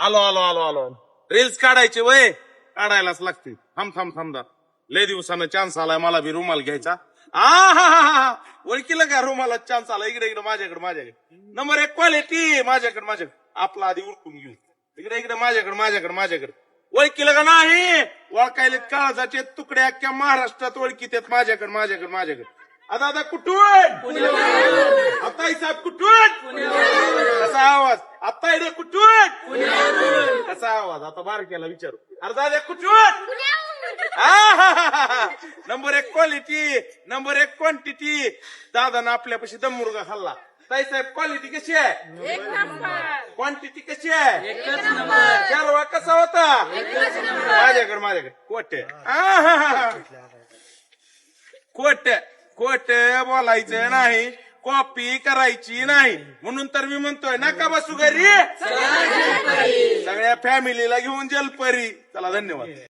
आलो आलो आलो आलो रील्स काढायचे वय काढायलाच लागते. थांब थांब थांबदा लय दिवसानं चान्स आलाय मला बी रुमाल घ्यायचा. ओळखीला का रुमाला चान्स आला. इकडे इकडे माझ्याकडे नंबर 1 क्वालिटी माझ्याकडे आपला आधी उरकून घेऊ. इकडे इकडे माझ्याकडे ओळखीला का नाही. ओळखायला काळजाचे तुकडे अख्ख्या महाराष्ट्रात ओळखीत आहेत. माझ्याकडे आता कुठून आताई साहेब कुठून कसा आवाज आत्ताई रे कुठून कसा आवाज आता बारक्याला विचारू. अरे दादा कुठून नंबर 1 क्वालिटी नंबर 1 क्वांटिटी. दादानं आपल्यापाशी दम मुर्गा खाल्ला. ताई साहेब क्वालिटी कशी आहे क्वांटिटी कशी आहे चारवा कसा होता माझ्याकडे खोट बोलायचं नाही कॉपी करायची नाही. म्हणून तर मी म्हणतोय नका बसू घरी सगळ्या फॅमिलीला घेऊन जलपरी. चला धन्यवाद.